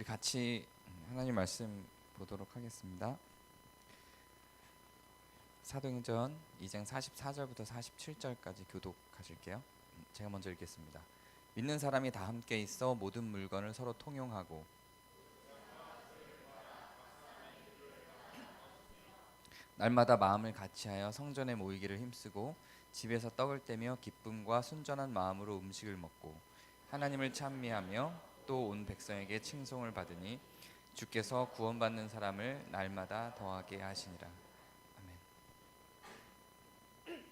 같이 하나님 말씀 보도록 하겠습니다. 사도행전 2장 44절부터 47절까지 교독하실게요. 제가 먼저 읽겠습니다. 믿는 사람이 다 함께 있어 모든 물건을 서로 통용하고 날마다 마음을 같이하여 성전에 모이기를 힘쓰고 집에서 떡을 떼며 기쁨과 순전한 마음으로 음식을 먹고 하나님을 찬미하며 또 온 백성에게 칭송을 받으니 주께서 구원받는 사람을 날마다 더하게 하시니라. 아멘.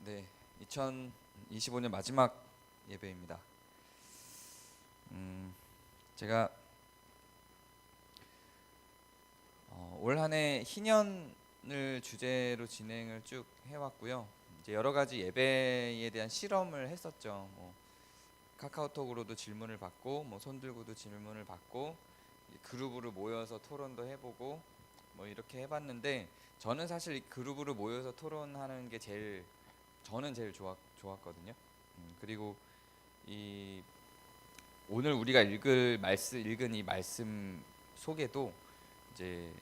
네, 2025년 마지막 예배입니다. 제가 올 한 해 희년을 주제로 진행을 쭉 해왔고요. 이제 여러 가지 예배에 대한 실험을 했었죠. 카카오톡으로도 질문을 받고, 손 들고도 질문을 받고, 그룹으로 모여서 토론도 해보고, 이렇게 해봤는데 저는 사실 그룹으로 모여서 토론하는 게 저는 제일 좋았거든요. 그리고 오늘 우리가 읽은 이 말씀 속에도 이제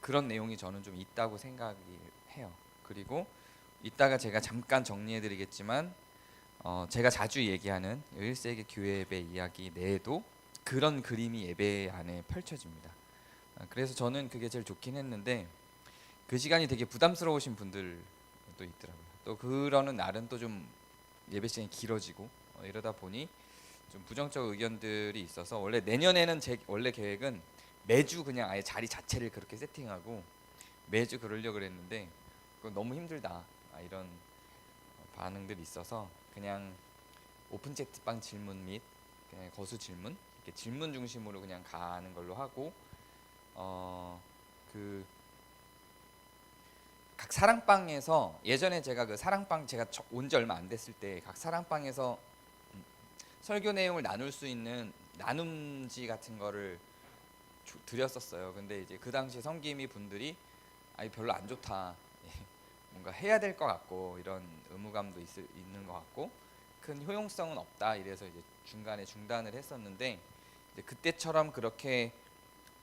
그런 내용이 저는 좀 있다고 생각이 해요. 그리고 이따가 제가 잠깐 정리해드리겠지만 제가 자주 얘기하는 1세기 교회 예배 이야기 내에도 그런 그림이 예배 안에 펼쳐집니다. 그래서 저는 그게 제일 좋긴 했는데 그 시간이 되게 부담스러우신 분들도 있더라고요. 또 그러는 날은 또 좀 예배 시간이 길어지고 이러다 보니 좀 부정적 의견들이 있어서 원래 내년에는 제 원래 계획은 매주 그냥 아예 자리 자체를 그렇게 세팅하고 매주 그러려고 그랬는데 그건 너무 힘들다 이런 반응들이 있어서 그냥 오픈 채팅방 질문 및 그냥 거수 질문 이렇게 질문 중심으로 그냥 가는 걸로 하고 각 사랑방에서 예전에 제가 그 사랑방 제가 온 지 얼마 안 됐을 때 각 사랑방에서 설교 내용을 나눌 수 있는 나눔지 같은 거를 드렸었어요. 근데 이제 그 당시 섬김이 분들이 별로 안 좋다. 뭔가 해야 될 것 같고 이런 의무감도 있는 것 같고 큰 효용성은 없다. 이래서 이제 중간에 중단을 했었는데 이제 그때처럼 그렇게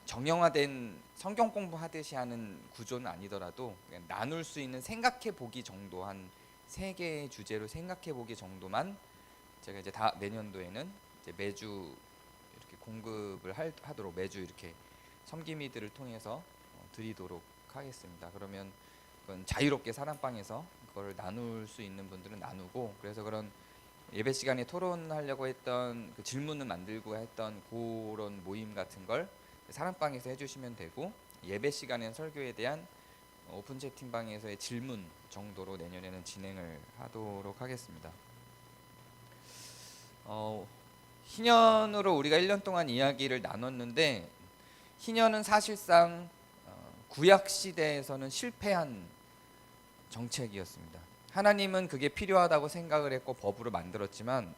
정형화된 성경 공부하듯이 하는 구조는 아니더라도 그냥 나눌 수 있는 생각해 보기 정도 한 3개의 주제로 생각해 보기 정도만 제가 이제 내년도에는 이제 매주 이렇게 공급을 하도록 매주 이렇게 섬김이들을 통해서 드리도록 하겠습니다. 그러면 그건 자유롭게 사랑방에서 그걸 나눌 수 있는 분들은 나누고 그래서 그런 예배 시간에 토론하려고 했던 그 질문을 만들고 했던 그런 모임 같은 걸 사랑방에서 해주시면 되고 예배 시간엔 설교에 대한 오픈 채팅방에서의 질문 정도로 내년에는 진행을 하도록 하겠습니다. 희년으로 우리가 1년 동안 이야기를 나눴는데 희년은 사실상 구약 시대에서는 실패한 정책이었습니다. 하나님은 그게 필요하다고 생각을 했고 법으로 만들었지만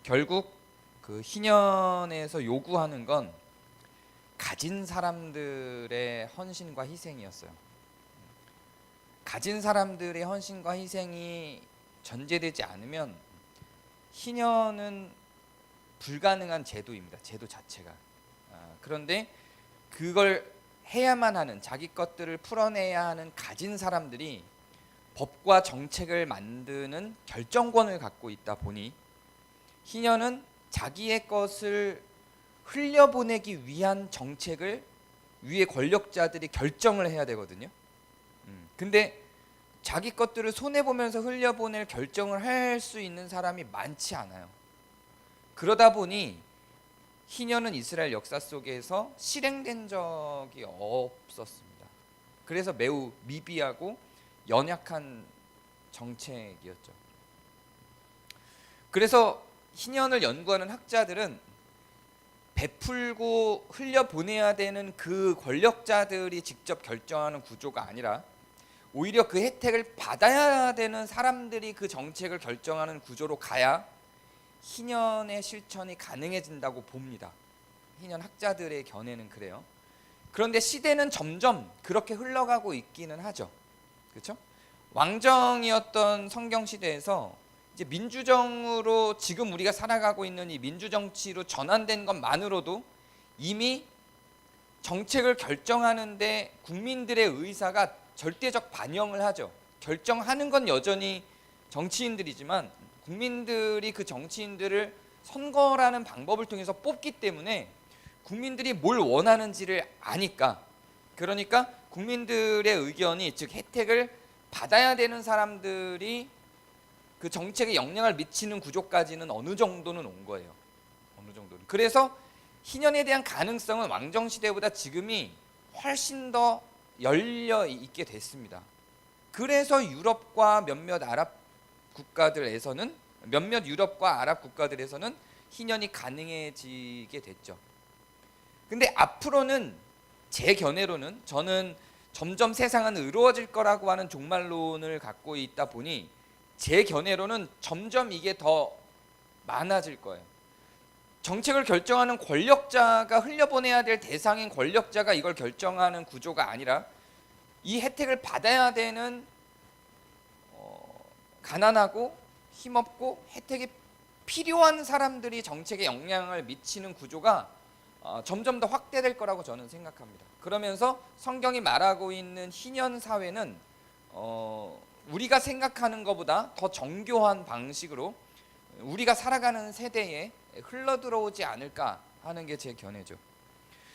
결국 그 희년에서 요구하는 건 가진 사람들의 헌신과 희생이었어요. 가진 사람들의 헌신과 희생이 전제되지 않으면 희년은 불가능한 제도입니다. 제도 자체가. 그런데 그걸 해야만 하는 자기 것들을 풀어내야 하는 가진 사람들이 법과 정책을 만드는 결정권을 갖고 있다 보니 희년은 자기의 것을 흘려보내기 위한 정책을 위에 권력자들이 결정을 해야 되거든요. 근데 자기 것들을 손해보면서 흘려보낼 결정을 할 수 있는 사람이 많지 않아요. 그러다 보니 희년은 이스라엘 역사 속에서 실행된 적이 없었습니다. 그래서 매우 미비하고 연약한 정책이었죠. 그래서 희년을 연구하는 학자들은 베풀고 흘려보내야 되는 그 권력자들이 직접 결정하는 구조가 아니라 오히려 그 혜택을 받아야 되는 사람들이 그 정책을 결정하는 구조로 가야 희년의 실천이 가능해진다고 봅니다. 희년 학자들의 견해는 그래요. 그런데 시대는 점점 그렇게 흘러가고 있기는 하죠. 그렇죠? 왕정이었던 성경 시대에서 이제 민주정으로 지금 우리가 살아가고 있는 이 민주정치로 전환된 것만으로도 이미 정책을 결정하는데 국민들의 의사가 절대적 반영을 하죠. 결정하는 건 여전히 정치인들이지만 국민들이 그 정치인들을 선거라는 방법을 통해서 뽑기 때문에 국민들이 뭘 원하는지를 아니까, 그러니까 국민들의 의견이, 즉 혜택을 받아야 되는 사람들이 그 정책에 영향을 미치는 구조까지는 어느 정도는 온 거예요. 어느 정도는. 그래서 희년에 대한 가능성은 왕정시대보다 지금이 훨씬 더 열려 있게 됐습니다. 그래서 유럽과 몇몇 유럽과 아랍 국가들에서는 희년이 가능해지게 됐죠. 근데 앞으로는 제 견해로는, 저는 점점 세상은 의로워질 거라고 하는 종말론을 갖고 있다 보니 제 견해로는 점점 이게 더 많아질 거예요. 정책을 결정하는 권력자가 흘려보내야 될 대상인 권력자가 이걸 결정하는 구조가 아니라 이 혜택을 받아야 되는 가난하고 힘없고 혜택이 필요한 사람들이 정책에 영향을 미치는 구조가 점점 더 확대될 거라고 저는 생각합니다. 그러면서 성경이 말하고 있는 희년 사회는 우리가 생각하는 것보다 더 정교한 방식으로 우리가 살아가는 세대에 흘러들어오지 않을까 하는 게 제 견해죠.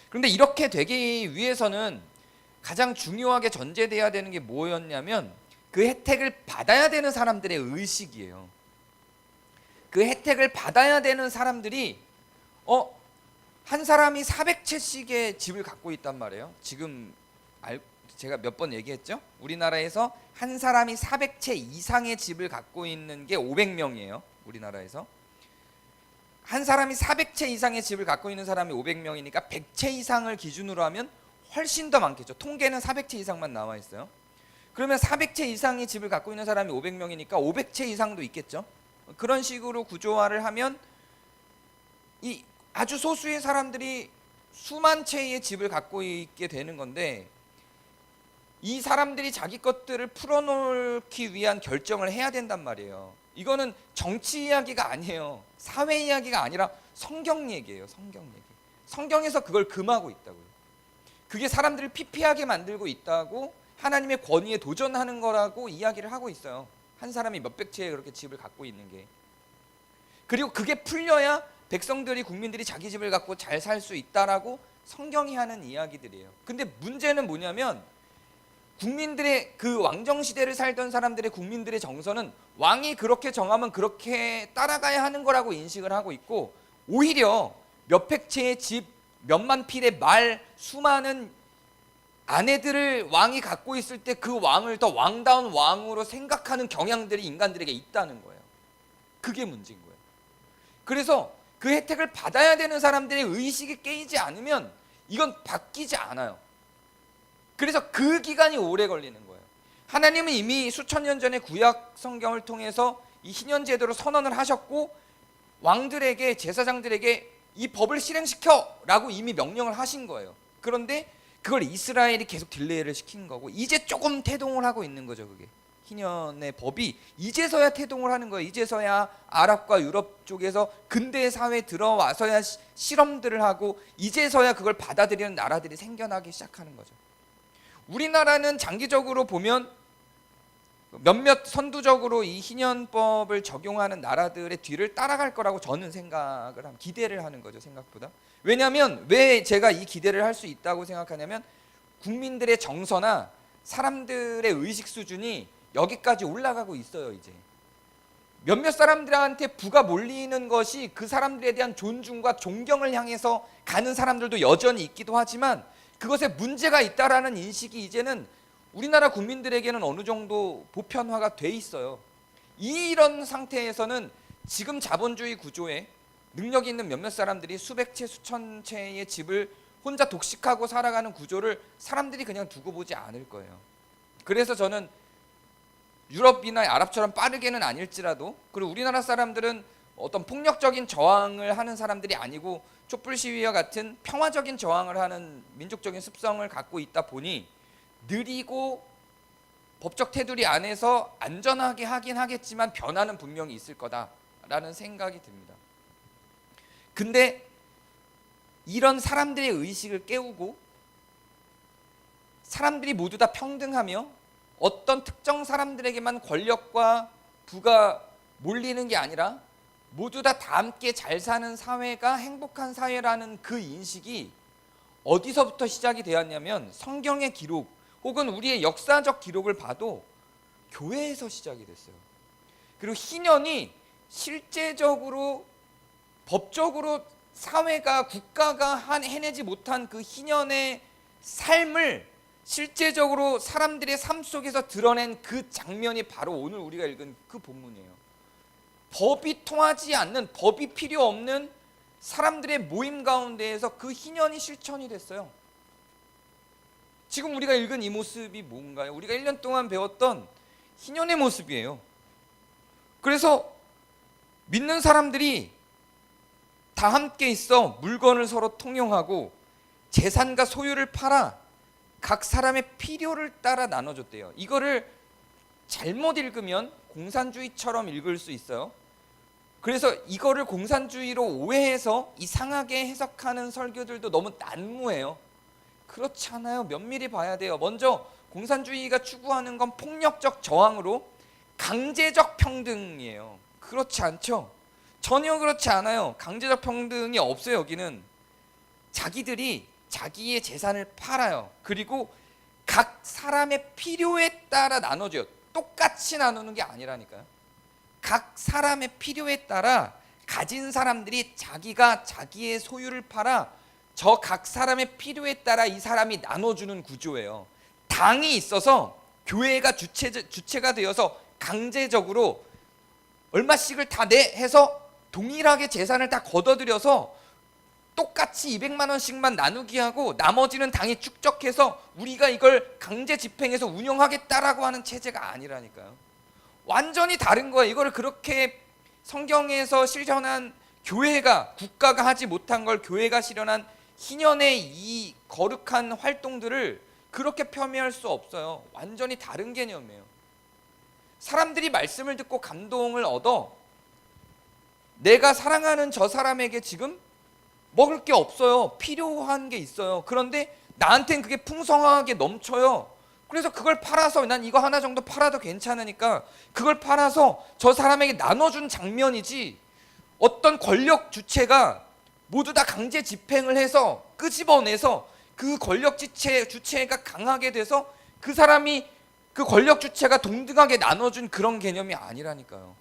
그런데 이렇게 되기 위해서는 가장 중요하게 전제돼야 되는 게 뭐였냐면 그 혜택을 받아야 되는 사람들의 의식이에요. 그 혜택을 받아야 되는 사람들이 한 사람이 400채씩의 집을 갖고 있단 말이에요. 지금 제가 몇 번 얘기했죠? 우리나라에서 한 사람이 400채 이상의 집을 갖고 있는 게 500명이에요. 우리나라에서. 한 사람이 400채 이상의 집을 갖고 있는 사람이 500명이니까 100채 이상을 기준으로 하면 훨씬 더 많겠죠. 통계는 400채 이상만 나와 있어요. 그러면 400채 이상의 집을 갖고 있는 사람이 500명이니까 500채 이상도 있겠죠. 그런 식으로 구조화를 하면 이 아주 소수의 사람들이 수만 채의 집을 갖고 있게 되는 건데, 이 사람들이 자기 것들을 풀어놓기 위한 결정을 해야 된단 말이에요. 이거는 정치 이야기가 아니에요. 사회 이야기가 아니라 성경 얘기예요. 성경 얘기. 성경에서 그걸 금하고 있다고요. 그게 사람들을 피폐하게 만들고 있다고, 하나님의 권위에 도전하는 거라고 이야기를 하고 있어요. 한 사람이 몇백 채의 그렇게 집을 갖고 있는 게. 그리고 그게 풀려야 백성들이, 국민들이 자기 집을 갖고 잘 살 수 있다라고 성경이 하는 이야기들이에요. 근데 문제는 뭐냐면 국민들의 그 왕정시대를 살던 사람들의 국민들의 정서는 왕이 그렇게 정하면 그렇게 따라가야 하는 거라고 인식을 하고 있고, 오히려 몇백 채의 집, 몇만 필의 말, 수많은 아내들을 왕이 갖고 있을 때 그 왕을 더 왕다운 왕으로 생각하는 경향들이 인간들에게 있다는 거예요. 그게 문제인 거예요. 그래서 그 혜택을 받아야 되는 사람들의 의식이 깨이지 않으면 이건 바뀌지 않아요. 그래서 그 기간이 오래 걸리는 거예요. 하나님은 이미 수천 년 전에 구약 성경을 통해서 이 희년 제도를 선언을 하셨고, 왕들에게, 제사장들에게 이 법을 실행시켜라고 이미 명령을 하신 거예요. 그런데 그걸 이스라엘이 계속 딜레이를 시킨 거고, 이제 조금 태동을 하고 있는 거죠. 그게 희년의 법이 이제서야 태동을 하는 거예요. 이제서야 아랍과 유럽 쪽에서 근대 사회에 들어와서야 실험들을 하고, 이제서야 그걸 받아들이는 나라들이 생겨나기 시작하는 거죠. 우리나라는 장기적으로 보면 몇몇 선두적으로 이 희년법을 적용하는 나라들의 뒤를 따라갈 거라고 저는 기대를 하는 거죠. 생각보다. 왜냐하면 왜 제가 이 기대를 할 수 있다고 생각하냐면, 국민들의 정서나 사람들의 의식 수준이 여기까지 올라가고 있어요. 이제 몇몇 사람들한테 부가 몰리는 것이 그 사람들에 대한 존중과 존경을 향해서 가는 사람들도 여전히 있기도 하지만, 그것에 문제가 있다라는 인식이 이제는 우리나라 국민들에게는 어느 정도 보편화가 돼 있어요. 이런 상태에서는 지금 자본주의 구조에 능력 있는 몇몇 사람들이 수백 채, 수천 채의 집을 혼자 독식하고 살아가는 구조를 사람들이 그냥 두고 보지 않을 거예요. 그래서 저는 유럽이나 아랍처럼 빠르게는 아닐지라도, 그리고 우리나라 사람들은 어떤 폭력적인 저항을 하는 사람들이 아니고 촛불 시위와 같은 평화적인 저항을 하는 민족적인 습성을 갖고 있다 보니 느리고 법적 테두리 안에서 안전하게 하긴 하겠지만 변화는 분명히 있을 거다라는 생각이 듭니다. 근데 이런 사람들의 의식을 깨우고 사람들이 모두 다 평등하며 어떤 특정 사람들에게만 권력과 부가 몰리는 게 아니라 모두 다 함께 잘 사는 사회가 행복한 사회라는 그 인식이 어디서부터 시작이 되었냐면 성경의 기록 혹은 우리의 역사적 기록을 봐도 교회에서 시작이 됐어요. 그리고 희년이 실제적으로 법적으로 사회가 국가가 해내지 못한 그 희년의 삶을 실제적으로 사람들의 삶 속에서 드러낸 그 장면이 바로 오늘 우리가 읽은 그 본문이에요. 법이 통하지 않는, 법이 필요 없는 사람들의 모임 가운데에서 그 희년이 실천이 됐어요. 지금 우리가 읽은 이 모습이 뭔가요? 우리가 1년 동안 배웠던 희년의 모습이에요. 그래서 믿는 사람들이 다 함께 있어 물건을 서로 통용하고 재산과 소유를 팔아 각 사람의 필요를 따라 나눠줬대요. 이거를 잘못 읽으면 공산주의처럼 읽을 수 있어요. 그래서 이거를 공산주의로 오해해서 이상하게 해석하는 설교들도 너무 난무해요. 그렇지 않아요. 면밀히 봐야 돼요. 먼저 공산주의가 추구하는 건 폭력적 저항으로 강제적 평등이에요. 그렇지 않죠? 전혀 그렇지 않아요. 강제적 평등이 없어요. 여기는 자기들이 자기의 재산을 팔아요. 그리고 각 사람의 필요에 따라 나눠줘요. 똑같이 나누는 게 아니라니까요. 각 사람의 필요에 따라 가진 사람들이 자기가 자기의 소유를 팔아 저 각 사람의 필요에 따라 이 사람이 나눠주는 구조예요. 당이 있어서 교회가 주체가 되어서 강제적으로 얼마씩을 다 내 해서 동일하게 재산을 다 걷어들여서 똑같이 200만 원씩만 나누기 하고 나머지는 당이 축적해서 우리가 이걸 강제 집행해서 운영하겠다라고 하는 체제가 아니라니까요. 완전히 다른 거예요. 이걸 그렇게 성경에서 실현한 교회가, 국가가 하지 못한 걸 교회가 실현한 희년의 이 거룩한 활동들을 그렇게 폄훼할 수 없어요. 완전히 다른 개념이에요. 사람들이 말씀을 듣고 감동을 얻어 내가 사랑하는 저 사람에게 지금 먹을 게 없어요. 필요한 게 있어요. 그런데 나한텐 그게 풍성하게 넘쳐요. 그래서 그걸 팔아서 난 이거 하나 정도 팔아도 괜찮으니까 그걸 팔아서 저 사람에게 나눠준 장면이지, 어떤 권력 주체가 모두 다 강제 집행을 해서 끄집어내서 그 권력 주체가 강하게 돼서 그 사람이 그 권력 주체가 동등하게 나눠준 그런 개념이 아니라니까요.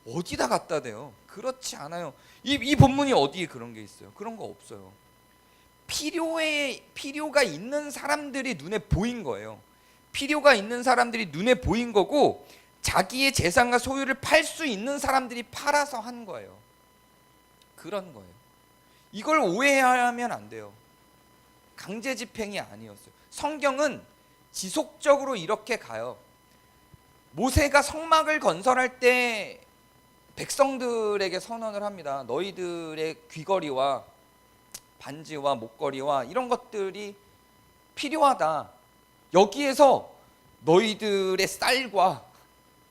어디다 갖다 대요? 그렇지 않아요. 이 본문이 어디에 그런 게 있어요? 그런 거 없어요. 필요가 있는 사람들이 눈에 보인 거예요. 필요가 있는 사람들이 눈에 보인 거고 자기의 재산과 소유를 팔 수 있는 사람들이 팔아서 한 거예요. 그런 거예요. 이걸 오해하면 안 돼요. 강제 집행이 아니었어요. 성경은 지속적으로 이렇게 가요. 모세가 성막을 건설할 때 백성들에게 선언을 합니다. 너희들의 귀걸이와 반지와 목걸이와 이런 것들이 필요하다. 여기에서 너희들의 쌀과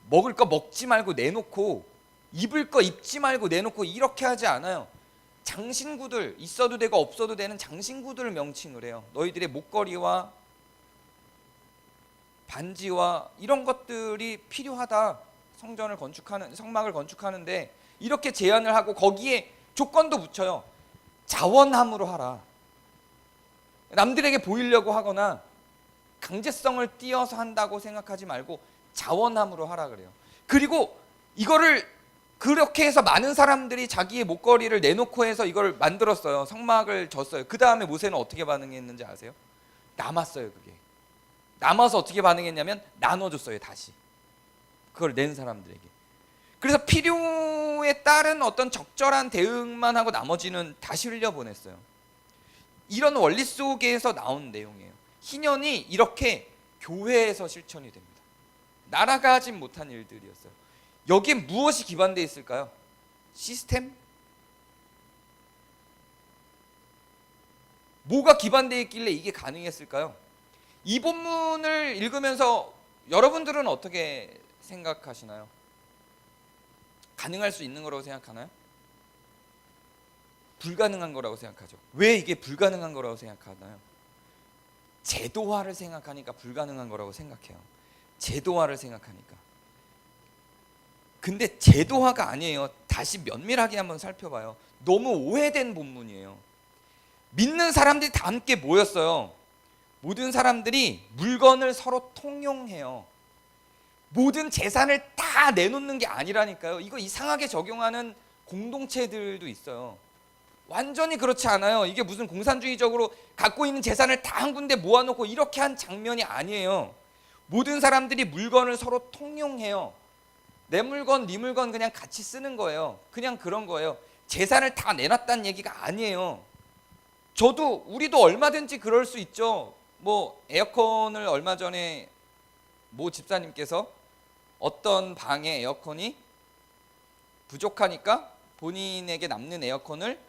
먹을 거 먹지 말고 내놓고 입을 거 입지 말고 내놓고 이렇게 하지 않아요. 장신구들, 있어도 되고 없어도 되는 장신구들을 명칭을 해요. 너희들의 목걸이와 반지와 이런 것들이 필요하다. 성막을 건축하는데 이렇게 제안을 하고 거기에 조건도 붙여요. 자원함으로 하라. 남들에게 보이려고 하거나 강제성을 띄어서 한다고 생각하지 말고 자원함으로 하라 그래요. 그리고 이거를 그렇게 해서 많은 사람들이 자기의 목걸이를 내놓고 해서 이걸 만들었어요. 성막을 졌어요. 그 다음에 모세는 어떻게 반응했는지 아세요? 남았어요. 그게 남아서 어떻게 반응했냐면 나눠줬어요. 다시 그걸 낸 사람들에게. 그래서 필요에 따른 어떤 적절한 대응만 하고 나머지는 다시 흘려보냈어요. 이런 원리 속에서 나온 내용이에요. 희년이 이렇게 교회에서 실천이 됩니다. 나라가 하진 못한 일들이었어요. 여기에 무엇이 기반되어 있을까요? 시스템? 뭐가 기반되어 있길래 이게 가능했을까요? 이 본문을 읽으면서 여러분들은 어떻게 생각하시나요? 가능할 수 있는 거라고 생각하나요? 불가능한 거라고 생각하죠. 왜 이게 불가능한 거라고 생각하나요? 제도화를 생각하니까 불가능한 거라고 생각해요. 제도화를 생각하니까. 근데 제도화가 아니에요. 다시 면밀하게 한번 살펴봐요. 너무 오해된 본문이에요. 믿는 사람들이 다 함께 모였어요. 모든 사람들이 물건을 서로 통용해요. 모든 재산을 다 내놓는 게 아니라니까요. 이거 이상하게 적용하는 공동체들도 있어요. 완전히 그렇지 않아요. 이게 무슨 공산주의적으로 갖고 있는 재산을 다 한 군데 모아놓고 이렇게 한 장면이 아니에요. 모든 사람들이 물건을 서로 통용해요. 내 물건, 네 물건 그냥 같이 쓰는 거예요. 그냥 그런 거예요. 재산을 다 내놨다는 얘기가 아니에요. 우리도 얼마든지 그럴 수 있죠. 뭐 에어컨을 얼마 전에 모 집사님께서 어떤 방에 에어컨이 부족하니까 본인에게 남는 에어컨을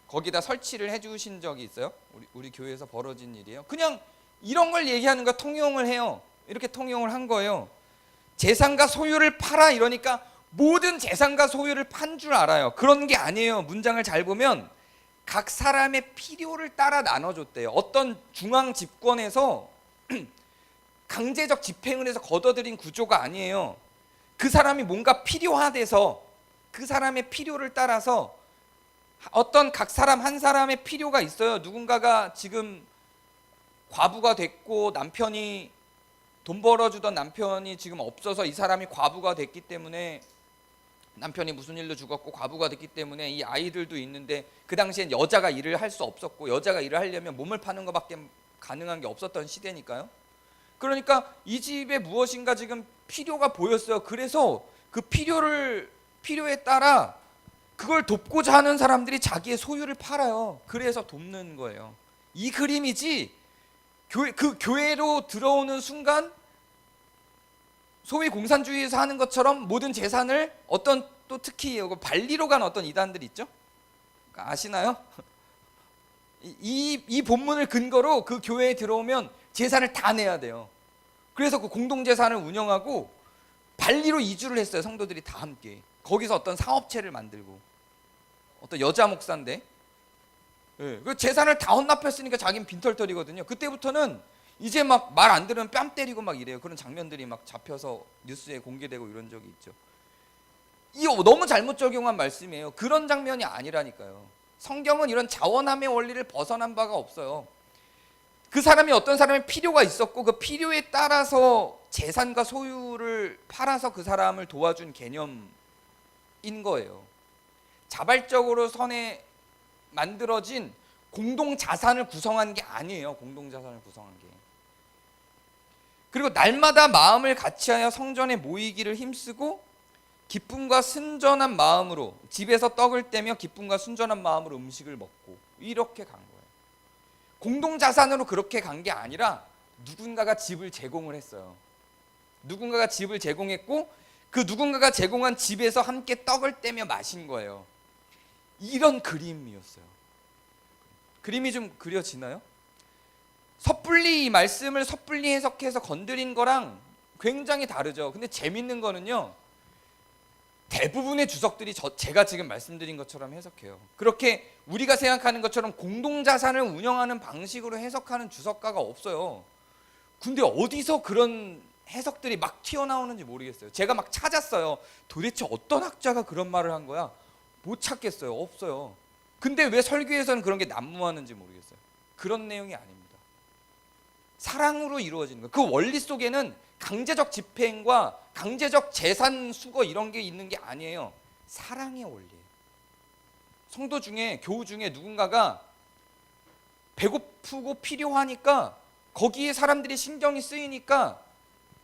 거기다 설치를 해주신 적이 있어요. 우리 교회에서 벌어진 일이에요. 그냥 이런 걸 얘기하는 거 통용을 해요. 이렇게 통용을 한 거예요. 재산과 소유를 팔아 이러니까 모든 재산과 소유를 판 줄 알아요. 그런 게 아니에요. 문장을 잘 보면 각 사람의 필요를 따라 나눠줬대요. 어떤 중앙 집권에서 강제적 집행을 해서 걷어들인 구조가 아니에요. 그 사람이 뭔가 필요하대서 그 사람의 필요를 따라서 어떤 각 사람 한 사람의 필요가 있어요. 누군가가 지금 과부가 됐고 남편이 돈 벌어주던 남편이 지금 없어서 이 사람이 과부가 됐기 때문에 남편이 무슨 일로 죽었고 과부가 됐기 때문에 이 아이들도 있는데 그 당시엔 여자가 일을 할 수 없었고 여자가 일을 하려면 몸을 파는 것밖에 가능한 게 없었던 시대니까요. 그러니까 이 집에 무엇인가 지금 필요가 보였어요. 그래서 그 필요에 따라 그걸 돕고자 하는 사람들이 자기의 소유를 팔아요. 그래서 돕는 거예요. 이 그림이지 그 교회로 들어오는 순간 소위 공산주의에서 하는 것처럼 모든 재산을 어떤 또 특히 발리로 간 어떤 이단들이 있죠. 아시나요? 이 본문을 근거로 그 교회에 들어오면 재산을 다 내야 돼요. 그래서 그 공동재산을 운영하고 발리로 이주를 했어요. 성도들이 다 함께. 거기서 어떤 사업체를 만들고 어떤 여자 목사인데 그 재산을 다 헌납했으니까 자기는 빈털털이거든요. 그때부터는 이제 막 말 안 들으면 뺨 때리고 막 이래요. 그런 장면들이 막 잡혀서 뉴스에 공개되고 이런 적이 있죠. 이거 너무 잘못 적용한 말씀이에요. 그런 장면이 아니라니까요. 성경은 이런 자원함의 원리를 벗어난 바가 없어요. 그 사람이 어떤 사람의 필요가 있었고 그 필요에 따라서 재산과 소유를 팔아서 그 사람을 도와준 개념인 거예요. 자발적으로 만들어진 공동자산을 구성한 게 아니에요. 공동자산을 구성한 게. 그리고 날마다 마음을 같이하여 성전에 모이기를 힘쓰고 기쁨과 순전한 마음으로 집에서 떡을 떼며 기쁨과 순전한 마음으로 음식을 먹고 이렇게 간 거예요. 공동자산으로 그렇게 간 게 아니라 누군가가 집을 제공을 했어요. 누군가가 집을 제공했고 그 누군가가 제공한 집에서 함께 떡을 떼며 마신 거예요. 이런 그림이었어요. 그림이 좀 그려지나요? 섣불리 이 말씀을 섣불리 해석해서 건드린 거랑 굉장히 다르죠. 근데 재밌는 거는요. 대부분의 주석들이 제가 지금 말씀드린 것처럼 해석해요. 그렇게 우리가 생각하는 것처럼 공동자산을 운영하는 방식으로 해석하는 주석가가 없어요. 근데 어디서 그런 해석들이 막 튀어나오는지 모르겠어요. 제가 막 찾았어요. 도대체 어떤 학자가 그런 말을 한 거야? 못 찾겠어요. 없어요. 근데 왜 설교에서는 그런 게 난무하는지 모르겠어요. 그런 내용이 아닙니다. 사랑으로 이루어지는 거예요. 그 원리 속에는 강제적 집행과 강제적 재산 수거 이런 게 있는 게 아니에요. 사랑의 원리예요. 성도 중에 교우 중에 누군가가 배고프고 필요하니까 거기에 사람들이 신경이 쓰이니까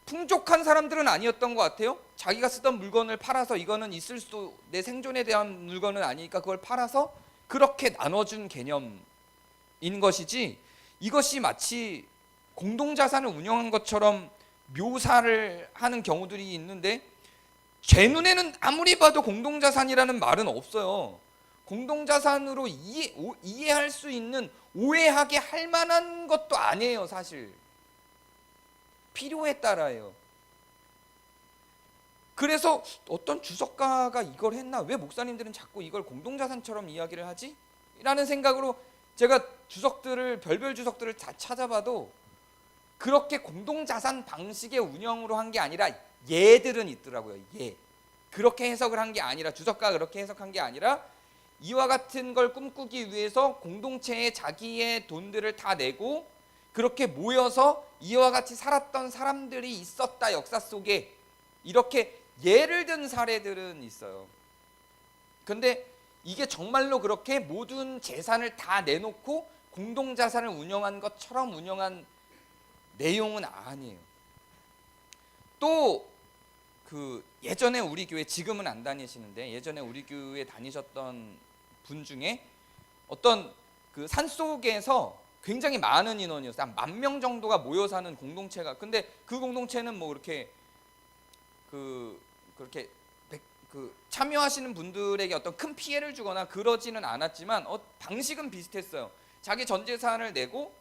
풍족한 사람들은 아니었던 것 같아요. 자기가 쓰던 물건을 팔아서 이거는 있을 수도 내 생존에 대한 물건은 아니니까 그걸 팔아서 그렇게 나눠준 개념인 것이지 이것이 마치 공동자산을 운영한 것처럼 묘사를 하는 경우들이 있는데 제 눈에는 아무리 봐도 공동자산이라는 말은 없어요. 공동자산으로 이해할 수 있는 오해하게 할 만한 것도 아니에요. 사실 필요에 따라요. 그래서 어떤 주석가가 이걸 했나? 왜 목사님들은 자꾸 이걸 공동자산처럼 이야기를 하지? 라는 생각으로 제가 주석들을 별별 주석들을 다 찾아봐도 그렇게 공동자산 방식의 운영으로 한 게 아니라 예들은 있더라고요. 예. 그렇게 해석을 한 게 아니라, 주석가가 그렇게 해석한 게 아니라 이와 같은 걸 꿈꾸기 위해서 공동체에 자기의 돈들을 다 내고 그렇게 모여서 이와 같이 살았던 사람들이 있었다, 역사 속에. 이렇게 예를 든 사례들은 있어요. 근데 이게 정말로 그렇게 모든 재산을 다 내놓고 공동자산을 운영한 것처럼 운영한 내용은 아니에요. 또 그 예전에 우리 교회, 지금은 안 다니시는데 예전에 우리 교회 다니셨던 분 중에 어떤 그 산속에서 굉장히 많은 인원이었어요. 한 10,000명 정도가 모여 사는 공동체가. 근데 그 공동체는 뭐 이렇게 그렇게 참여하시는 분들에게 어떤 큰 피해를 주거나 그러지는 않았지만 방식은 비슷했어요. 자기 전 재산을 내고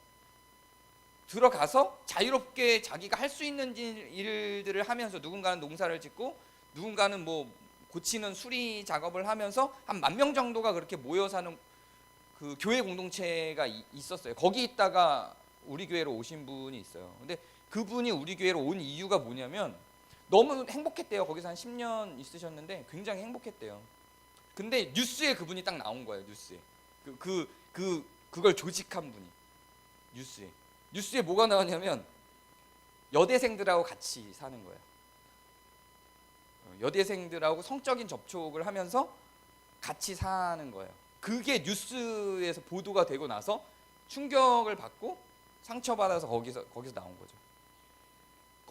들어가서 자유롭게 자기가 할 수 있는 일들을 하면서, 누군가는 농사를 짓고 누군가는 뭐 고치는 수리 작업을 하면서 한 10,000명 정도가 그렇게 모여 사는 그 교회 공동체가 있었어요. 거기 있다가 우리 교회로 오신 분이 있어요. 근데 그분이 우리 교회로 온 이유가 뭐냐면 너무 행복했대요. 거기서 한 10년 있으셨는데 굉장히 행복했대요. 근데 뉴스에 그분이 딱 나온 거예요. 뉴스에 그걸 조직한 분이 뉴스에 뭐가 나왔냐면 여대생들하고 같이 사는 거예요. 여대생들하고 성적인 접촉을 하면서 같이 사는 거예요. 그게 뉴스에서 보도가 되고 나서 충격을 받고 상처받아서 거기서 나온 거죠.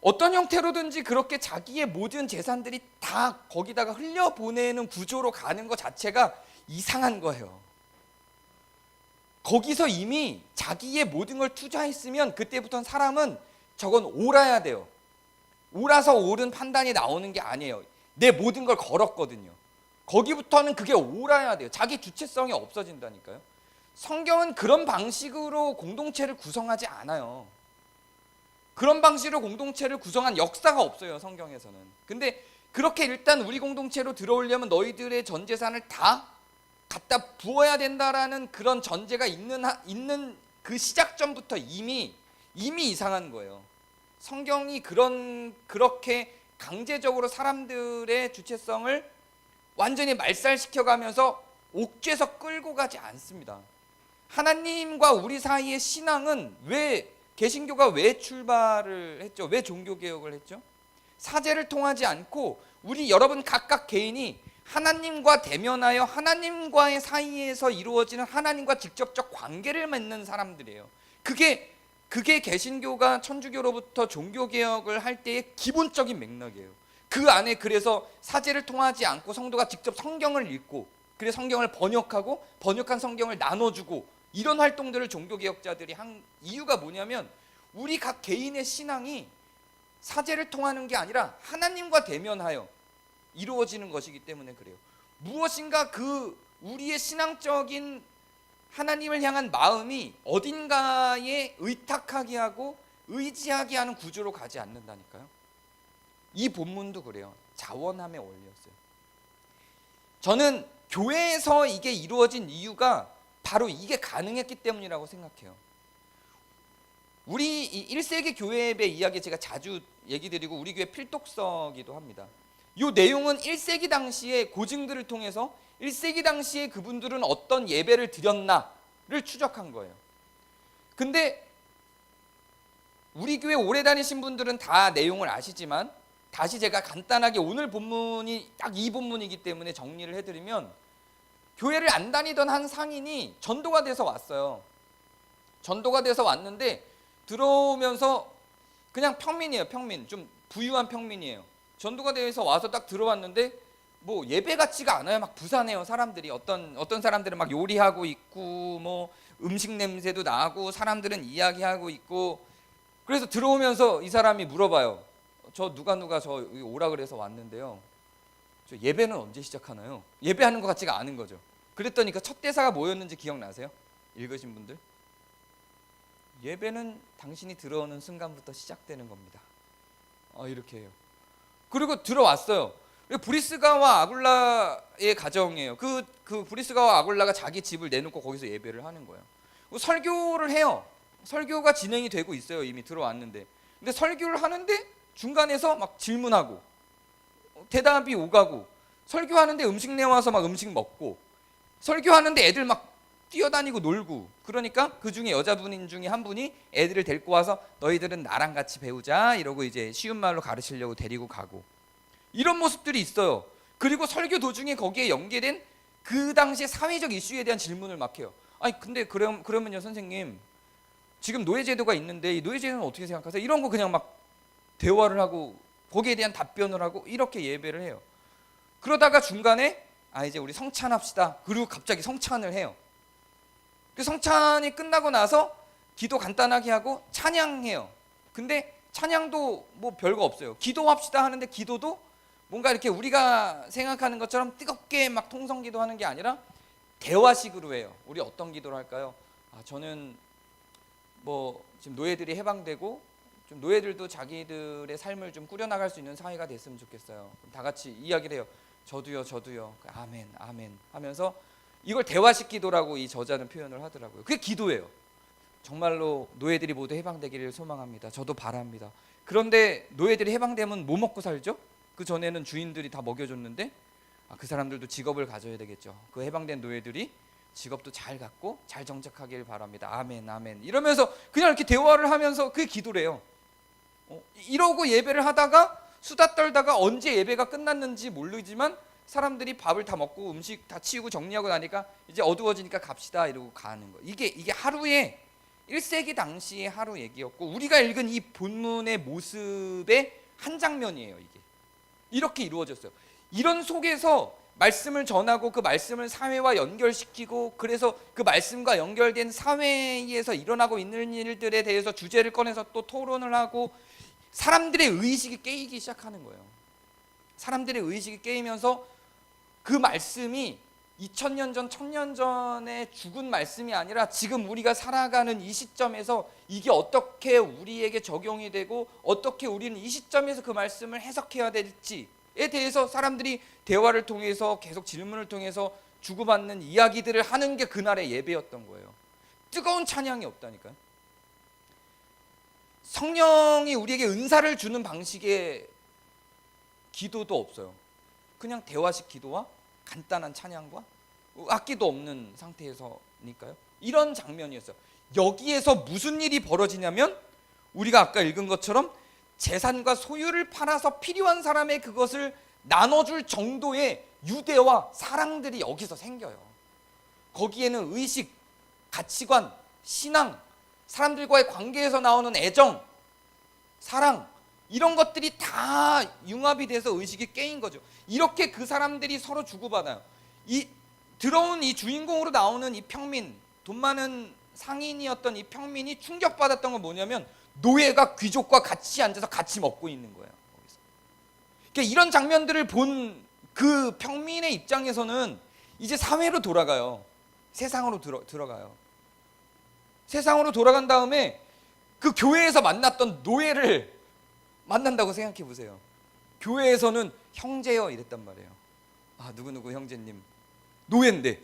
어떤 형태로든지 그렇게 자기의 모든 재산들이 다 거기다가 흘려보내는 구조로 가는 것 자체가 이상한 거예요. 거기서 이미 자기의 모든 걸 투자했으면 그때부터는 사람은 저건 옳아야 돼요. 옳아서 옳은 판단이 나오는 게 아니에요. 내 모든 걸 걸었거든요. 거기부터는 그게 옳아야 돼요. 자기 주체성이 없어진다니까요. 성경은 그런 방식으로 공동체를 구성하지 않아요. 그런 방식으로 공동체를 구성한 역사가 없어요, 성경에서는. 근데 그렇게 일단 우리 공동체로 들어오려면 너희들의 전 재산을 다 갖다 부어야 된다라는 그런 전제가 있는 그 시작점부터 이미 이상한 거예요. 성경이 그렇게 강제적으로 사람들의 주체성을 완전히 말살시켜가면서 옥죄서 끌고 가지 않습니다. 하나님과 우리 사이의 신앙은 개신교가 왜 출발을 했죠? 왜 종교개혁을 했죠? 사제를 통하지 않고 여러분 각각 개인이 하나님과 대면하여 하나님과의 사이에서 이루어지는 하나님과 직접적 관계를 맺는 사람들이에요. 그게 개신교가 천주교로부터 종교개혁을 할 때의 기본적인 맥락이에요. 그 안에 그래서 사제를 통하지 않고 성도가 직접 성경을 읽고, 그래서 성경을 번역하고 번역한 성경을 나눠주고, 이런 활동들을 종교개혁자들이 한 이유가 뭐냐면 우리 각 개인의 신앙이 사제를 통하는 게 아니라 하나님과 대면하여 이루어지는 것이기 때문에 그래요. 무엇인가 우리의 신앙적인 하나님을 향한 마음이 어딘가에 의탁하게 하고 의지하게 하는 구조로 가지 않는다니까요. 이 본문도 그래요. 자원함의 원리였어요. 저는 교회에서 이게 이루어진 이유가 바로 이게 가능했기 때문이라고 생각해요. 우리 1세기 교회의 이야기 제가 자주 얘기 드리고 우리 교회 필독서기도 합니다. 이 내용은 1세기 당시의 고증들을 통해서 1세기 당시에 그분들은 어떤 예배를 드렸나를 추적한 거예요. 근데 우리 교회 오래 다니신 분들은 다 내용을 아시지만 다시 제가 간단하게 오늘 본문이 딱 이 본문이기 때문에 정리를 해드리면, 교회를 안 다니던 한 상인이 전도가 돼서 왔어요. 전도가 돼서 왔는데 들어오면서 그냥 평민이에요. 평민, 좀 부유한 평민이에요. 전도가 돼서 와서 딱 들어왔는데 뭐 예배 같지가 않아요. 막 부산해요, 사람들이. 어떤 사람들은 막 요리하고 있고 뭐 음식 냄새도 나고 사람들은 이야기하고 있고. 그래서 들어오면서 이 사람이 물어봐요. 저 누가 저 여기 오라 그래서 왔는데요. 저 예배는 언제 시작하나요? 예배하는 것 같지가 않은 거죠. 그랬더니 그 첫 대사가 뭐였는지 기억나세요? 읽으신 분들? 예배는 당신이 들어오는 순간부터 시작되는 겁니다. 이렇게 해요. 그리고 들어왔어요. 그리고 브리스가와 아굴라의 가정이에요. 그 브리스가와 아굴라가 자기 집을 내놓고 거기서 예배를 하는 거예요. 설교를 해요. 설교가 진행이 되고 있어요. 이미 들어왔는데. 근데 설교를 하는데 중간에서 막 질문하고 대답이 오가고, 설교하는데 음식 내와서 막 음식 먹고, 설교하는데 애들 막 뛰어다니고 놀고. 그러니까 그 중에 여자분 중에 한 분이 애들을 데리고 와서 너희들은 나랑 같이 배우자 이러고 이제 쉬운 말로 가르치려고 데리고 가고, 이런 모습들이 있어요. 그리고 설교 도중에 거기에 연계된 그 당시의 사회적 이슈에 대한 질문을 막 해요. 아니 근데 그러면요 선생님, 지금 노예제도가 있는데 이 노예제도는 어떻게 생각하세요? 이런 거 그냥 막 대화를 하고 거기에 대한 답변을 하고 이렇게 예배를 해요. 그러다가 중간에 이제 우리 성찬합시다. 그리고 갑자기 성찬을 해요. 그 성찬이 끝나고 나서 기도 간단하게 하고 찬양해요. 근데 찬양도 뭐 별거 없어요. 기도합시다 하는데 기도도 뭔가 이렇게 우리가 생각하는 것처럼 뜨겁게 막 통성기도 하는 게 아니라 대화식으로 해요. 우리 어떤 기도를 할까요? 저는 뭐 지금 노예들이 해방되고 좀 노예들도 자기들의 삶을 좀 꾸려나갈 수 있는 사회가 됐으면 좋겠어요. 그럼 다 같이 이야기를 해요. 저도요. 아멘, 아멘 하면서 이걸 대화식 기도라고 이 저자는 표현을 하더라고요. 그게 기도예요. 정말로 노예들이 모두 해방되기를 소망합니다. 저도 바랍니다. 그런데 노예들이 해방되면 뭐 먹고 살죠? 그 전에는 주인들이 다 먹여줬는데 그 사람들도 직업을 가져야 되겠죠. 그 해방된 노예들이 직업도 잘 갖고 잘 정착하길 바랍니다. 아멘, 아멘 이러면서 그냥 이렇게 대화를 하면서 그게 기도래요. 이러고 예배를 하다가 수다 떨다가 언제 예배가 끝났는지 모르지만 사람들이 밥을 다 먹고 음식 다 치우고 정리하고 나니까 이제 어두워지니까 갑시다 이러고 가는 거예요. 이게 하루에 1세기 당시의 하루 얘기였고, 우리가 읽은 이 본문의 모습의 한 장면이에요. 이게 이렇게 이루어졌어요. 이런 속에서 말씀을 전하고 그 말씀을 사회와 연결시키고, 그래서 그 말씀과 연결된 사회에서 일어나고 있는 일들에 대해서 주제를 꺼내서 또 토론을 하고 사람들의 의식이 깨이기 시작하는 거예요. 사람들의 의식이 깨이면서 그 말씀이 2000년 전, 1000년 전에 죽은 말씀이 아니라 지금 우리가 살아가는 이 시점에서 이게 어떻게 우리에게 적용이 되고 어떻게 우리는 이 시점에서 그 말씀을 해석해야 될지에 대해서 사람들이 대화를 통해서 계속 질문을 통해서 주고받는 이야기들을 하는 게 그날의 예배였던 거예요. 뜨거운 찬양이 없다니까요. 성령이 우리에게 은사를 주는 방식의 기도도 없어요. 그냥 대화식 기도와 간단한 찬양과 악기도 없는 상태에서니까요. 이런 장면이었어요. 여기에서 무슨 일이 벌어지냐면 우리가 아까 읽은 것처럼 재산과 소유를 팔아서 필요한 사람의 그것을 나눠줄 정도의 유대와 사랑들이 여기서 생겨요. 거기에는 의식, 가치관, 신앙, 사람들과의 관계에서 나오는 애정, 사랑, 이런 것들이 다 융합이 돼서 의식이 깨인 거죠. 이렇게 그 사람들이 서로 주고받아요. 들어온 이 주인공으로 나오는 이 평민, 돈 많은 상인이었던 이 평민이 충격받았던 건 뭐냐면 노예가 귀족과 같이 앉아서 같이 먹고 있는 거예요. 그러니까 이런 장면들을 본 그 평민의 입장에서는 이제 사회로 돌아가요. 세상으로 들어가요. 세상으로 돌아간 다음에 그 교회에서 만났던 노예를 만난다고 생각해 보세요. 교회에서는 형제여 이랬단 말이에요. 누구누구 형제님 노예인데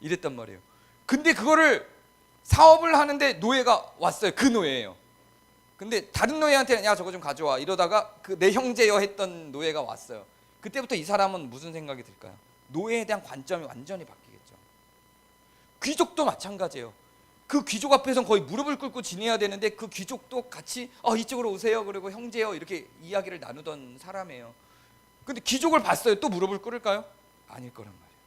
이랬단 말이에요. 근데 그거를 사업을 하는데 노예가 왔어요. 그 노예예요. 근데 다른 노예한테는 야 저거 좀 가져와 이러다가 그 내 형제여 했던 노예가 왔어요. 그때부터 이 사람은 무슨 생각이 들까요? 노예에 대한 관점이 완전히 바뀌겠죠. 귀족도 마찬가지예요. 그 귀족 앞에서는 거의 무릎을 꿇고 지내야 되는데 그 귀족도 같이 이쪽으로 오세요 그리고 형제요 이렇게 이야기를 나누던 사람이에요. 근데 귀족을 봤어요. 또 무릎을 꿇을까요? 아닐 거란 말이에요.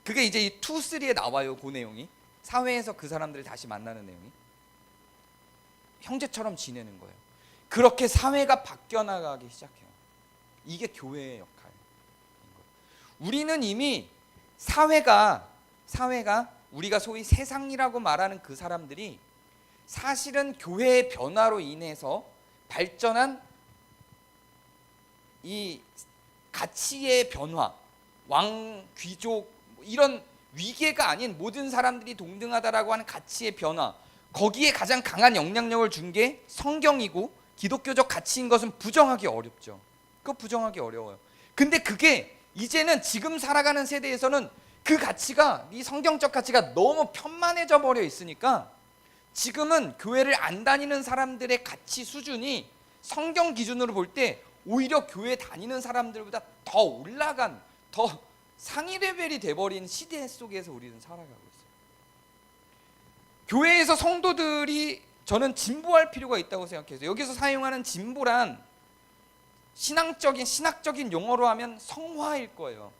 그게 이제 이 2, 3에 나와요. 그 내용이 사회에서 그 사람들을 다시 만나는 내용이 형제처럼 지내는 거예요. 그렇게 사회가 바뀌어 나가기 시작해요. 이게 교회의 역할인 거예요. 우리는 이미 사회가 우리가 소위 세상이라고 말하는 그 사람들이 사실은 교회의 변화로 인해서 발전한 이 가치의 변화, 왕, 귀족 이런 위계가 아닌 모든 사람들이 동등하다라고 하는 가치의 변화, 거기에 가장 강한 영향력을 준 게 성경이고 기독교적 가치인 것은 부정하기 어렵죠. 그거 부정하기 어려워요. 근데 그게 이제는 지금 살아가는 세대에서는 그 가치가, 이 성경적 가치가 너무 편만해져 버려 있으니까 지금은 교회를 안 다니는 사람들의 가치 수준이 성경 기준으로 볼 때 오히려 교회 다니는 사람들보다 더 올라간, 더 상위 레벨이 돼버린 시대 속에서 우리는 살아가고 있어요. 교회에서 성도들이 저는 진보할 필요가 있다고 생각해서, 여기서 사용하는 진보란 신학적인 용어로 하면 성화일 거예요.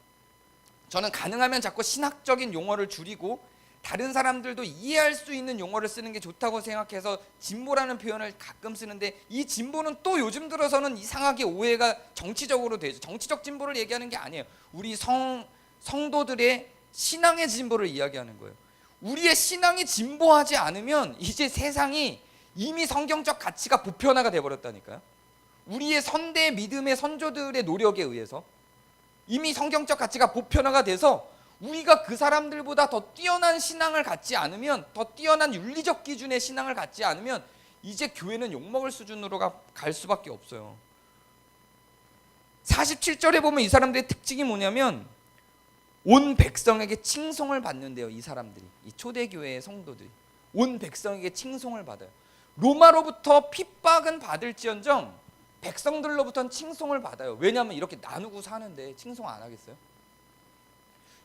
저는 가능하면 자꾸 신학적인 용어를 줄이고 다른 사람들도 이해할 수 있는 용어를 쓰는 게 좋다고 생각해서 진보라는 표현을 가끔 쓰는데, 이 진보는 또 요즘 들어서는 이상하게 오해가 정치적으로 되죠. 정치적 진보를 얘기하는 게 아니에요. 우리 성도들의 신앙의 진보를 이야기하는 거예요. 우리의 신앙이 진보하지 않으면 이제 세상이 이미 성경적 가치가 보편화가 돼버렸다니까요. 우리의 선대 믿음의 선조들의 노력에 의해서 이미 성경적 가치가 보편화가 돼서 우리가 그 사람들보다 더 뛰어난 신앙을 갖지 않으면, 더 뛰어난 윤리적 기준의 신앙을 갖지 않으면 이제 교회는 욕먹을 수준으로 갈 수밖에 없어요. 47절에 보면 이 사람들의 특징이 뭐냐면 온 백성에게 칭송을 받는데요. 이 사람들이, 이 초대교회의 성도들이 온 백성에게 칭송을 받아요. 로마로부터 핍박은 받을지언정 백성들로부터는 칭송을 받아요. 왜냐하면 이렇게 나누고 사는데 칭송 안 하겠어요?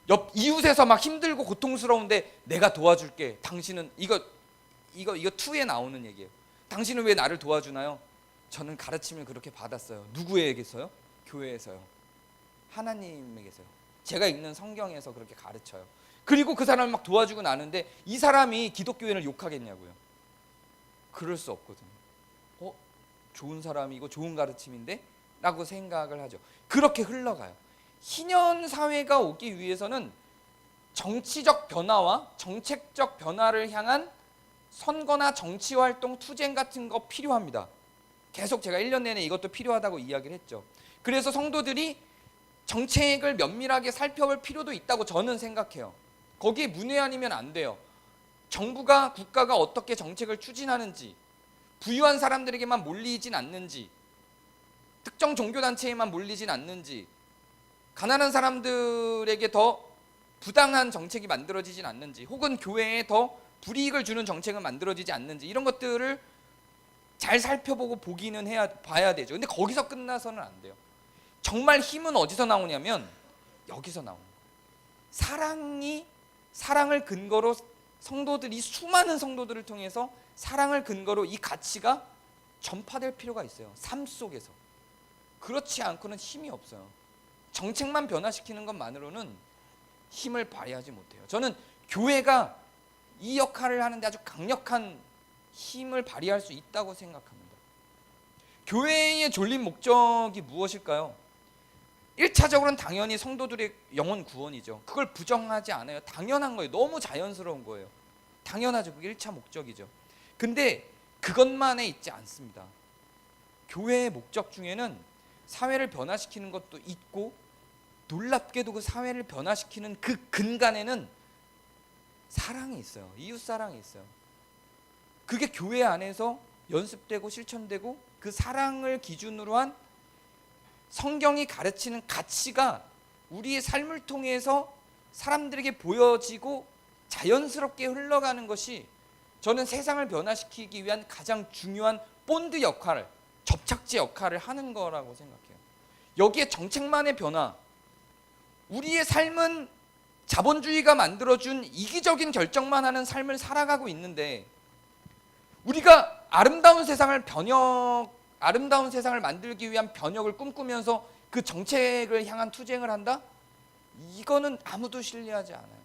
옆 이웃에서 막 힘들고 고통스러운데 내가 도와줄게. 당신은 이거 2에 나오는 얘기예요. 당신은 왜 나를 도와주나요? 저는 가르침을 그렇게 받았어요. 누구에게서요? 교회에서요. 하나님에게서요. 제가 읽는 성경에서 그렇게 가르쳐요. 그리고 그 사람을 막 도와주고 나는데 이 사람이 기독교인을 욕하겠냐고요. 그럴 수 없거든요. 좋은 사람이고 좋은 가르침인데? 라고 생각을 하죠. 그렇게 흘러가요. 희년 사회가 오기 위해서는 정치적 변화와 정책적 변화를 향한 선거나 정치활동, 투쟁 같은 거 필요합니다. 계속 제가 1년 내내 이것도 필요하다고 이야기를 했죠. 그래서 성도들이 정책을 면밀하게 살펴볼 필요도 있다고 저는 생각해요. 거기에 문외한이면 안 돼요. 정부가, 국가가 어떻게 정책을 추진하는지, 부유한 사람들에게만 몰리진 않는지, 특정 종교단체에만 몰리진 않는지, 가난한 사람들에게 더 부당한 정책이 만들어지진 않는지, 혹은 교회에 더 불이익을 주는 정책은 만들어지지 않는지, 이런 것들을 잘 살펴보고 봐야 되죠. 근데 거기서 끝나서는 안 돼요. 정말 힘은 어디서 나오냐면 여기서 나오는 거예요. 사랑을 근거로 성도들이, 수많은 성도들을 통해서 사랑을 근거로 이 가치가 전파될 필요가 있어요. 삶 속에서. 그렇지 않고는 힘이 없어요. 정책만 변화시키는 것만으로는 힘을 발휘하지 못해요. 저는 교회가 이 역할을 하는데 아주 강력한 힘을 발휘할 수 있다고 생각합니다. 교회의 졸린 목적이 무엇일까요? 1차적으로는 당연히 성도들의 영혼 구원이죠. 그걸 부정하지 않아요. 당연한 거예요. 너무 자연스러운 거예요. 당연하죠. 그게 1차 목적이죠. 근데 그것만에 있지 않습니다. 교회의 목적 중에는 사회를 변화시키는 것도 있고, 놀랍게도 그 사회를 변화시키는 그 근간에는 사랑이 있어요. 이웃사랑이 있어요. 그게 교회 안에서 연습되고 실천되고, 그 사랑을 기준으로 한 성경이 가르치는 가치가 우리의 삶을 통해서 사람들에게 보여지고 자연스럽게 흘러가는 것이, 저는 세상을 변화시키기 위한 가장 중요한 본드 역할을, 접착제 역할을 하는 거라고 생각해요. 여기에 정책만의 변화, 우리의 삶은 자본주의가 만들어준 이기적인 결정만 하는 삶을 살아가고 있는데, 우리가 아름다운 세상을 만들기 위한 변혁을 꿈꾸면서 그 정책을 향한 투쟁을 한다? 이거는 아무도 신뢰하지 않아요.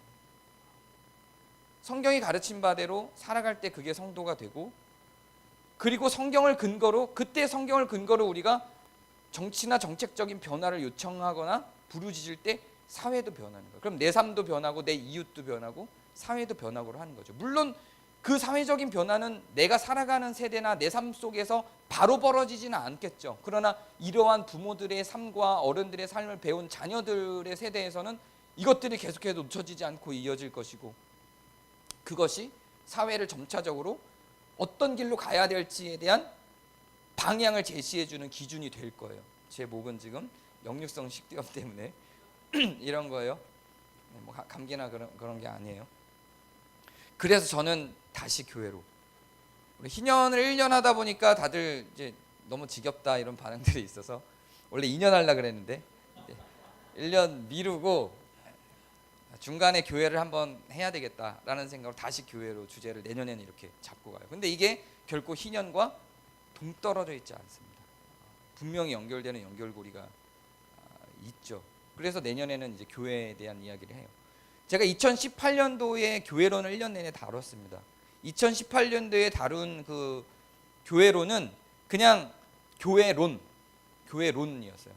성경이 가르친 바대로 살아갈 때 그게 성도가 되고, 그리고 그때 성경을 근거로 우리가 정치나 정책적인 변화를 요청하거나 부르짖을 때 사회도 변하는 거예요. 그럼 내 삶도 변하고 내 이웃도 변하고 사회도 변하고 하는 거죠. 물론 그 사회적인 변화는 내가 살아가는 세대나 내 삶 속에서 바로 벌어지지는 않겠죠. 그러나 이러한 부모들의 삶과 어른들의 삶을 배운 자녀들의 세대에서는 이것들이 계속해서 놓쳐지지 않고 이어질 것이고, 그것이 사회를 점차적으로 어떤 길로 가야 될지에 대한 방향을 제시해주는 기준이 될 거예요. 제 목은 지금 역류성 식도염 때문에 이런 거예요. 뭐 감기나 그런 게 아니에요. 그래서 저는 다시 교회로. 우리 희년을 1년 하다 보니까 다들 이제 너무 지겹다 이런 반응들이 있어서 원래 2년 하려고 그랬는데 1년 미루고 중간에 교회를 한번 해야 되겠다라는 생각으로 다시 교회로 주제를 내년에는 이렇게 잡고 가요. 근데 이게 결코 희년과 동떨어져 있지 않습니다. 분명히 연결되는 연결고리가 있죠. 그래서 내년에는 이제 교회에 대한 이야기를 해요. 제가 2018년도에 교회론을 1년 내내 다뤘습니다. 2018년도에 다룬 그 교회론은 그냥 교회론이었어요.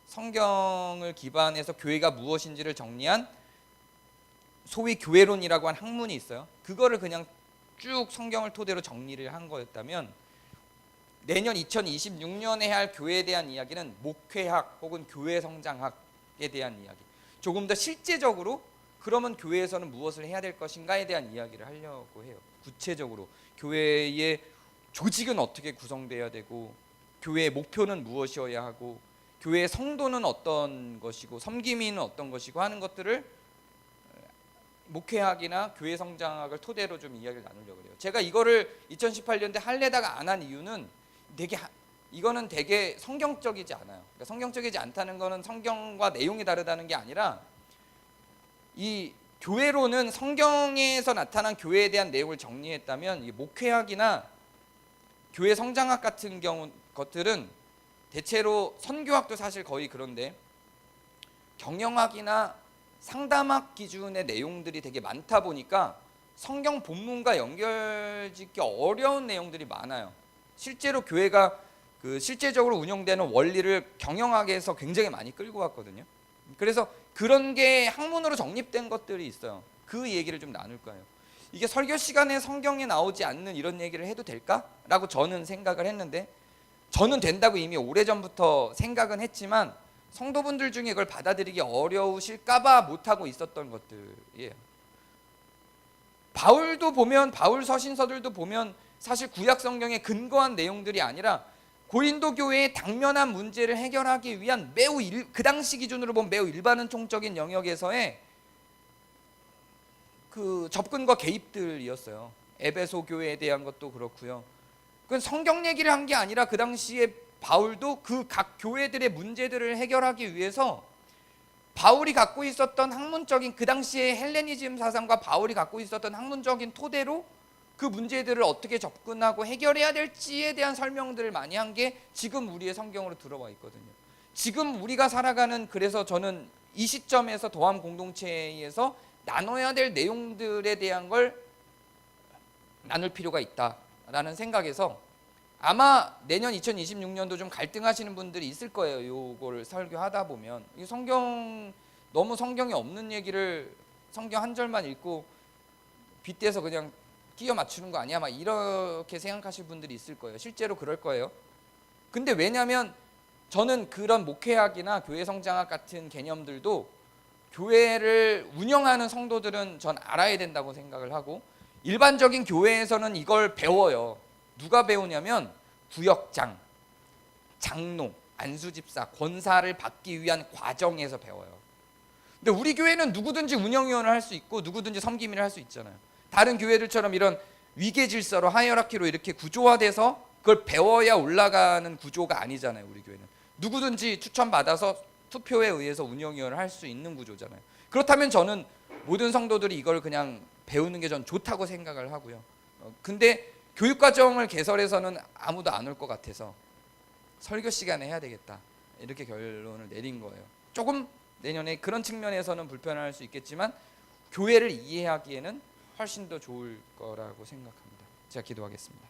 성경을 기반해서 교회가 무엇인지를 정리한 소위 교회론이라고 한 학문이 있어요. 그거를 그냥 쭉 성경을 토대로 정리를 한 거였다면 내년 2026년에 할 교회에 대한 이야기는 목회학 혹은 교회 성장학에 대한 이야기, 조금 더 실제적으로 그러면 교회에서는 무엇을 해야 될 것인가에 대한 이야기를 하려고 해요. 구체적으로 교회의 조직은 어떻게 구성돼야 되고, 교회의 목표는 무엇이어야 하고, 교회의 성도는 어떤 것이고, 섬김이는 어떤 것이고 하는 것들을 목회학이나 교회 성장학을 토대로 좀 이야기를 나누려고 해요. 제가 이거를 2018년도에 할래다가 안 한 이유는 이거는 되게 성경적이지 않아요. 그러니까 성경적이지 않다는 거는 성경과 내용이 다르다는 게 아니라 이 교회론은 성경에서 나타난 교회에 대한 내용을 정리했다면 이 목회학이나 교회 성장학 같은 것들은 대체로 선교학도 사실 거의 그런데 경영학이나 상담학 기준의 내용들이 되게 많다 보니까 성경 본문과 연결짓기 어려운 내용들이 많아요. 실제로 교회가 실제적으로 운영되는 원리를 경영학에서 굉장히 많이 끌고 왔거든요. 그래서 그런 게 학문으로 정립된 것들이 있어요. 그 얘기를 좀 나눌 거예요. 이게 설교 시간에 성경에 나오지 않는 이런 얘기를 해도 될까라고 저는 생각을 했는데, 저는 된다고 이미 오래전부터 생각은 했지만 성도분들 중에 이걸 받아들이기 어려우실까봐 못하고 있었던 것들이에요. 바울도 보면, 바울 서신서들도 보면 사실 구약 성경에 근거한 내용들이 아니라 고린도 교회의 당면한 문제를 해결하기 위한 그 당시 기준으로 보면 매우 일반론적인 영역에서의 그 접근과 개입들이었어요. 에베소 교회에 대한 것도 그렇고요. 그건 성경 얘기를 한 게 아니라 그 당시에 바울도 그 각 교회들의 문제들을 해결하기 위해서 바울이 갖고 있었던 학문적인, 그 당시에 헬레니즘 사상과 바울이 갖고 있었던 학문적인 토대로 그 문제들을 어떻게 접근하고 해결해야 될지에 대한 설명들을 많이 한 게 지금 우리의 성경으로 들어와 있거든요. 지금 우리가 살아가는, 그래서 저는 이 시점에서 더함 공동체에서 나눠야 될 내용들에 대한 걸 나눌 필요가 있다라는 생각에서 아마 내년 2026년도 좀 갈등하시는 분들이 있을 거예요. 요거를 설교하다 보면 너무 성경에 없는 얘기를 성경 한 절만 읽고 빗대서 그냥 끼워 맞추는 거 아니야? 막 이렇게 생각하실 분들이 있을 거예요. 실제로 그럴 거예요. 근데 왜냐하면 저는 그런 목회학이나 교회 성장학 같은 개념들도 교회를 운영하는 성도들은 전 알아야 된다고 생각을 하고, 일반적인 교회에서는 이걸 배워요. 누가 배우냐면 구역장, 장로, 안수집사, 권사를 받기 위한 과정에서 배워요. 근데 우리 교회는 누구든지 운영위원을 할 수 있고 누구든지 섬김을 할 수 있잖아요. 다른 교회들처럼 이런 위계질서로 하이어라키로 이렇게 구조화돼서 그걸 배워야 올라가는 구조가 아니잖아요. 우리 교회는 누구든지 추천받아서 투표에 의해서 운영위원을 할 수 있는 구조잖아요. 그렇다면 저는 모든 성도들이 이걸 그냥 배우는 게 전 좋다고 생각을 하고요. 근데 교육과정을 개설해서는 아무도 안 올 것 같아서 설교 시간에 해야 되겠다, 이렇게 결론을 내린 거예요. 조금 내년에 그런 측면에서는 불편할 수 있겠지만 교회를 이해하기에는 훨씬 더 좋을 거라고 생각합니다. 제가 기도하겠습니다.